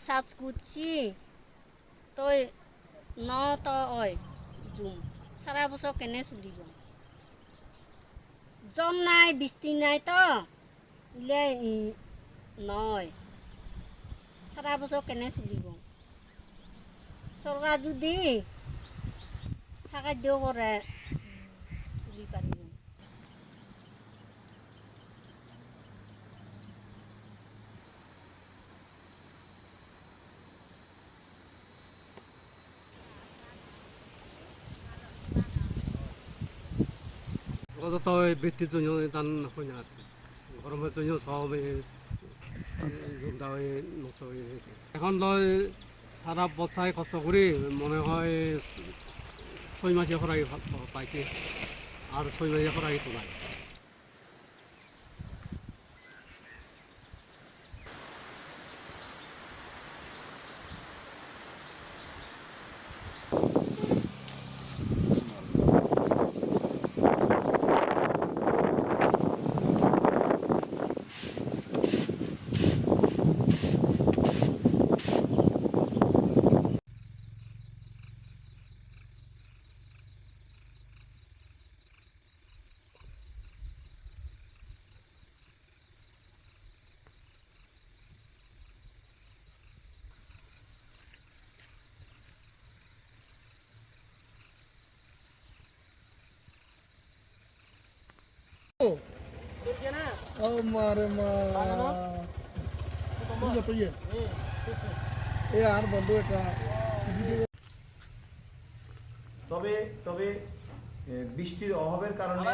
Search করছি তই ন তই জুম সারা বছর কেনে চলিব জম নাই বৃষ্টি নাই তো উলিয়াই নয় সারা বছর কেনে চলিব চৰকাৰ যদি সাহায্য কৰে চলি পাৰিব তো বৃষ্টির জন্য ধান হয় না গরমের জন্য সব জলটা নষ্ট হয়ে গেছে এখন তো সারা বছর কষ্ট করি মনে হয় 6 মাসে খরাই পাইছে আর 6 মাসে খরাই তো নাই Oh, mare ma. Buja to ye. আর বন্ধু এটা তবে তবে বৃষ্টির অভাবের কারণে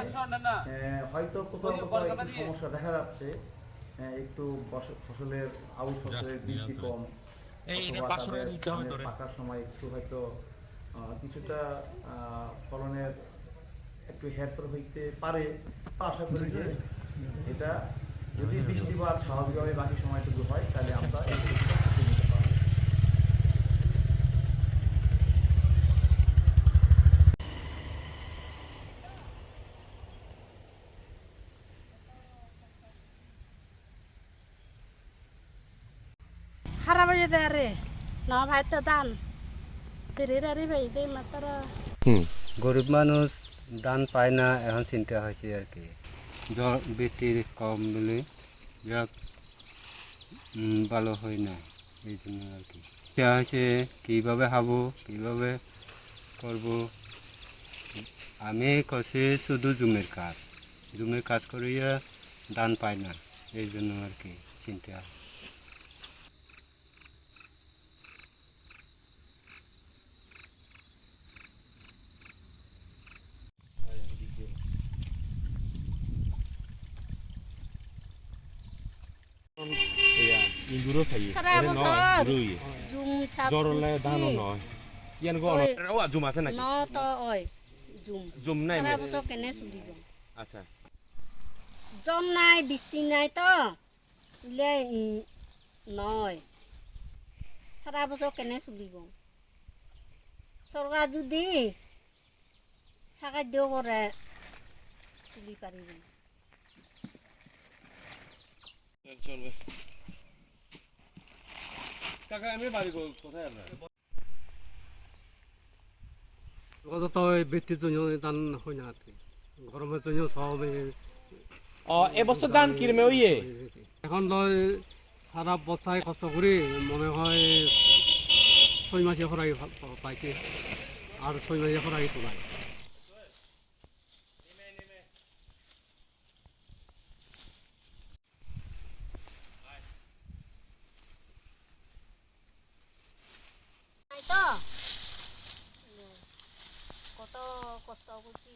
হয়তো কোথাও কোথাও একটু সমস্যা দেখা যাচ্ছে একটু ফসলের আউশ ফসলের বৃদ্ধি কম অথবা তাদের ধানের পাকার সময় একটু হয়তো কিছুটা ফলনের একটু হেরফের হইতে পারে আশা করি যে এটা যদি বৃষ্টিপাত স্বাভাবিকভাবে বাকি সময়টুকু হয় তাহলে আমরা এই জিনিসটা নিতে পারবো খারাপ হয়ে যায় রে ন ভাই তো দান ফেরে রে ভাই দে মাত্র গরিব মানুষ ধান পায় না এখন চিন্তা হয়েছে আর কি বৃষ্টি কম বলে যাক ভালো হয় না এই জন্য আর কি চিন্তা হয়েছে কীভাবে খাবো কীভাবে করবো আমি করছি শুধু জুমের কাজ করিয়া ধান পায় না এই জন্য আর কি চিন্তা ইন্দুরও খাই সারা এরে বছর নয় রুই জুম সাত জরলে ধানও নয় ইয়ান গো ও জুম আছে নাকি ন তই জুম জুম নাই সারা বছর কেনে চলিব আচ্ছা জম নাই বৃষ্টি নাই তো উলিয়াই নয় সারা বছর কেনে চলিব চৰকাৰ যদি সাহায্য কৰে চলি পাৰিব চলবে কাকা আমি বাড়ি কোথায় আপনার তো বৃষ্টির জন্য ধান হয় না গরমের জন্য সব এবছর ধান কিরমে হইয়ে এখন তো সারা বছর কষ্ট করি মনে হয় 6 মাসে খরাই পাইছে আর 6 মাসে খরাই তো নাই নাই তো কত কষ্ট করছি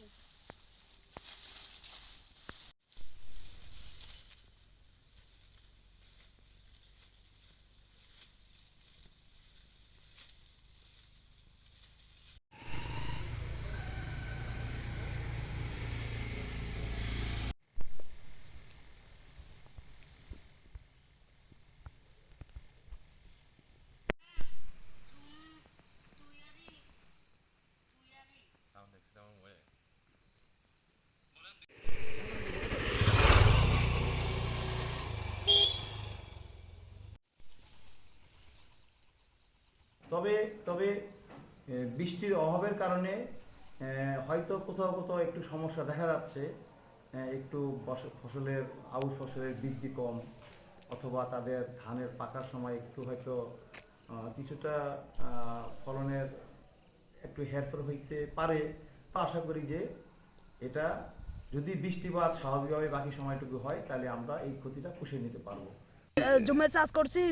তবে তবে বৃষ্টির অভাবের কারণে হয়তো কোথাও কোথাও একটু সমস্যা দেখা যাচ্ছে, একটু ফসলের আউশ ফসলের বৃদ্ধি কম, অথবা তাদের ধানের পাকার সময় একটু হয়তো কিছুটা ফলনের একটু হেরফের হইতে পারে। তো আশা করি যে এটা যদি বৃষ্টিপাত স্বাভাবিকভাবে বাকি সময়টুকু হয় তাহলে আমরা এই ক্ষতিটা পুষিয়ে নিতে পারবো। জমি চাষ করছি,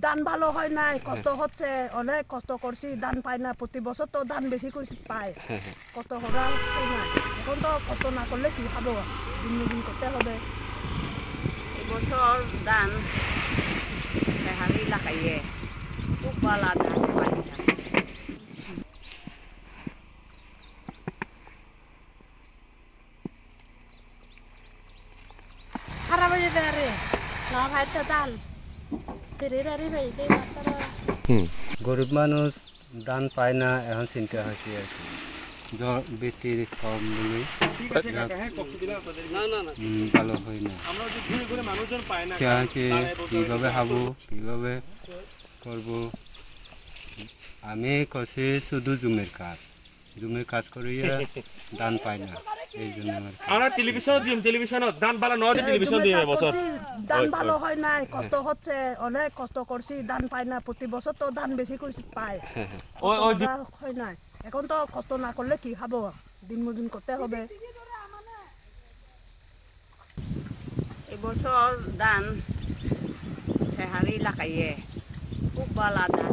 ধান ভালো হয় নাই, কষ্ট হচ্ছে, অনেক কষ্ট করছি, ধান পাই না। প্রতি বছর তো ধান বেশি করে পাই, কত করা হয় না। এখন তো কষ্ট না করলে কি খাবো, দিন করতে হবে। এবছর ধান হারি লাগাইয়ে খুব ভালো ধান পাই না। খারাপ হয়ে যেতে আরে না ভাইটা দান তেরে দাঁড়ি ভাই দে মাত্রা গরিব মানুষ ধান পায় না, এখন চিন্তা হয়েছে আর কি। বৃষ্টির কম বলে ভালো হয় না। কীভাবে খাবো, কীভাবে করবো। আমি করছি শুধু জমির কাজ করিয়া ধান পাই না, এই জন্য আমরা টেলিভিশনত ধান বালা নয় টেলিভিশন দিয়ে এবছর ধান ভালো হয় নাই, কষ্ট হচ্ছে, অনেক কষ্ট করছি, ধান পাই না। প্রতি বছর তো ধান বেশি করে পাই, হয় নাই। এখন তো কষ্ট না করলে কি খাবো, দিন করতে হবে। এবছর ধান হারি লাগাইয়ে খুব ভালো ধান